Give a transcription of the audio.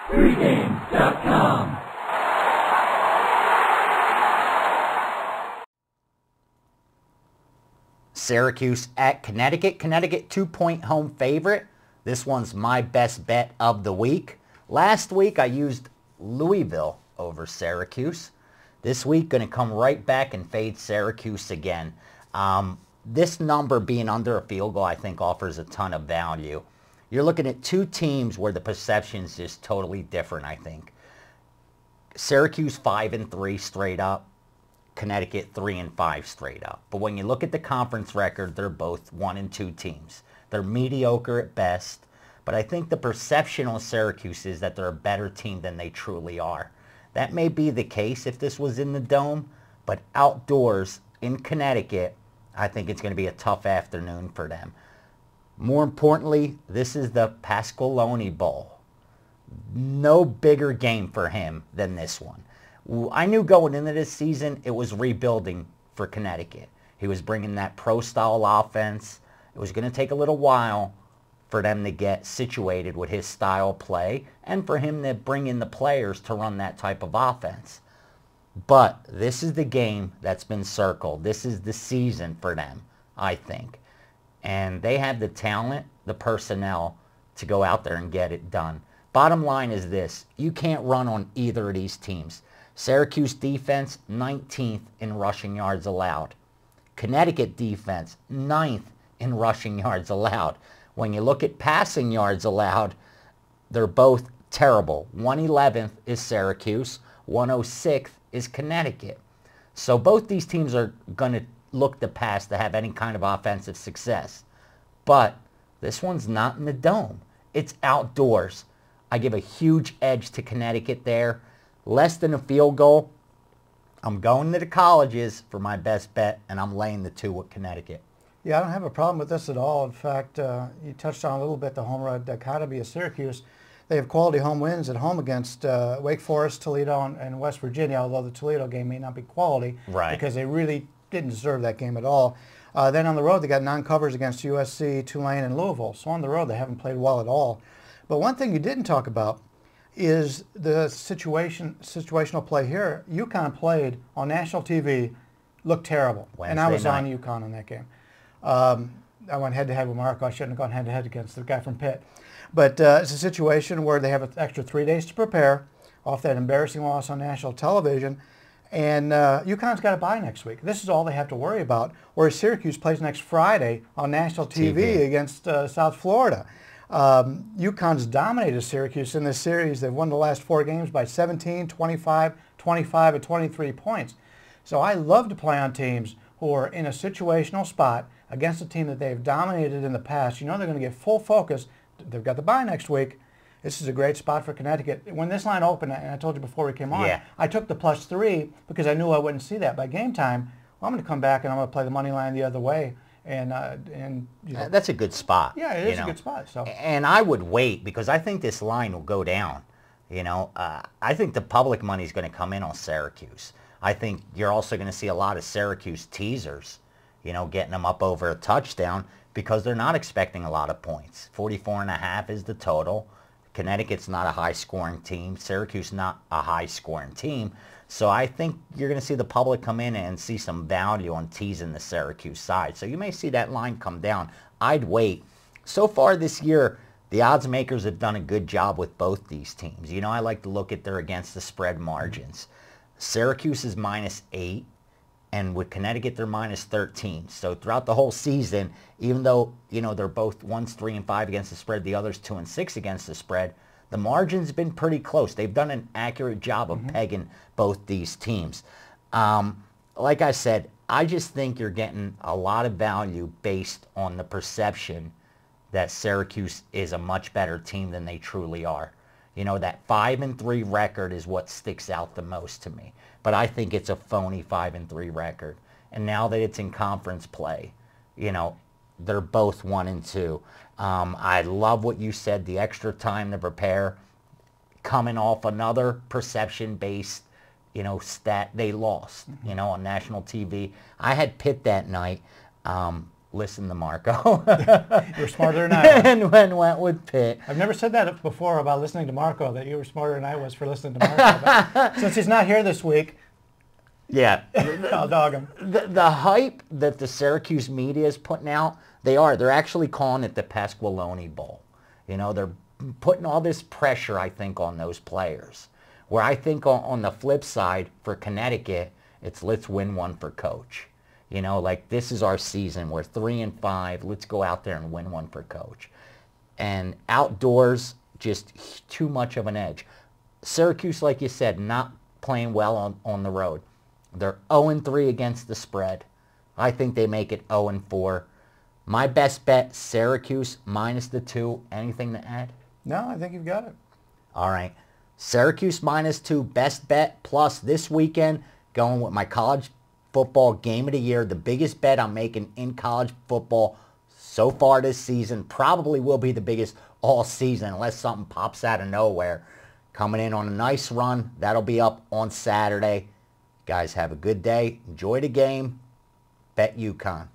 Pregame.com. Syracuse at Connecticut. Connecticut 2-point home favorite. This one's my best bet of the week. Last week I used Louisville over Syracuse. This week going to come right back and fade Syracuse again. This number being under a field goal I think offers a ton of value. You're looking at two teams where the perception is just totally different, I think. Syracuse 5-3 straight up. Connecticut 3-5 straight up. But when you look at the conference record, they're both 1-2 teams. They're mediocre at best. But I think the perception on Syracuse is that they're a better team than they truly are. That may be the case if this was in the Dome, but outdoors in Connecticut, I think it's going to be a tough afternoon for them. More importantly, this is the Pasqualoni Bowl. No bigger game for him than this one. I knew going into this season it was rebuilding for Connecticut. He was bringing that pro-style offense. It was going to take a little while for them to get situated with his style play and for him to bring in the players to run that type of offense. But this is the game that's been circled. This is the season for them, I think. And they have the talent, the personnel to go out there and get it done. Bottom line is this. You can't run on either of these teams. Syracuse defense, 19th in rushing yards allowed. Connecticut defense, 9th in rushing yards allowed. When you look at passing yards allowed, they're both terrible. 111th is Syracuse, 106th is Connecticut. So both these teams are going to look to pass to have any kind of offensive success. But this one's not in the Dome. It's outdoors. I give a huge edge to Connecticut there. Less than a field goal. I'm going to the colleges for my best bet, and I'm laying the 2 with Connecticut. Yeah, I don't have a problem with this at all. In fact, you touched on a little bit the home run dichotomy of Syracuse. They have quality home wins at home against Wake Forest, Toledo, and West Virginia, although the Toledo game may not be quality because they really didn't deserve that game at all. Then on the road, they got non-covers against USC, Tulane, and Louisville. So on the road, they haven't played well at all. But one thing you didn't talk about is the situational play here. UConn played on national TV, looked terrible. And I was on UConn in that game. I went head-to-head with Marco. I shouldn't have gone head-to-head against the guy from Pitt. But it's a situation where they have an extra 3 days to prepare off that embarrassing loss on national television. And UConn's got a bye next week. This is all they have to worry about, whereas Syracuse plays next Friday on national TV against South Florida. UConn's dominated Syracuse in this series. They've won the last 4 games by 17, 25, 25, and 23 points. So I love to play on teams who are in a situational spot against a team that they've dominated in the past. You know they're going to get full focus. They've got the bye next week. This is a great spot for Connecticut. When this line opened, and I told you before we came on, I took the +3 because I knew I wouldn't see that by game time. Well, I'm going to come back and I'm going to play the money line the other way. And you know, that's a good spot. Yeah, it is a good spot. So. And I would wait because I think this line will go down. You know, I think the public money is going to come in on Syracuse. I think you're also going to see a lot of Syracuse teasers, you know, getting them up over a touchdown because they're not expecting a lot of points. 44.5 is the total. Connecticut's not a high-scoring team. Syracuse not a high-scoring team. So I think you're going to see the public come in and see some value on teasing the Syracuse side. So you may see that line come down. I'd wait. So far this year, the odds makers have done a good job with both these teams. You know, I like to look at their against the spread margins. Syracuse is -8, and with Connecticut, they're -13. So throughout the whole season, even though, you know, they're both one's 3-5 against the spread, the other's 2-6 against the spread, the margin's been pretty close. They've done an accurate job of pegging both these teams. Like I said, I just think you're getting a lot of value based on the perception that Syracuse is a much better team than they truly are. You know, that 5-3 record is what sticks out the most to me. But I think it's a phony 5-3 record. And now that it's in conference play, you know, they're both 1-2. I love what you said, the extra time to prepare, coming off another perception-based, you know, stat they lost, you know, on national TV. I had Pitt that night. listen to Marco. You're smarter than I was. And went with Pitt. I've never said that before about listening to Marco, that you were smarter than I was for listening to Marco. But since he's not here this week, Yeah. I'll dog him. The hype that the Syracuse media is putting out, they're actually calling it the Pasqualoni Bowl. You know, they're putting all this pressure, I think, on those players. Where I think on the flip side, for Connecticut, it's let's win one for Coach. You know, like this is our season. We're 3-5. Let's go out there and win one for Coach. And outdoors, just too much of an edge. Syracuse, like you said, not playing well on the road. They're 0-3 against the spread. I think they make it 0-4. My best bet, Syracuse minus the 2. Anything to add? No, I think you've got it. All right. Syracuse minus 2, best bet. Plus this weekend, going with my college football game of the year. The biggest bet I'm making in college football so far this season. Probably will be the biggest all season unless something pops out of nowhere. Coming in on a nice run. That'll be up on Saturday. Guys, have a good day. Enjoy the game. Bet UConn.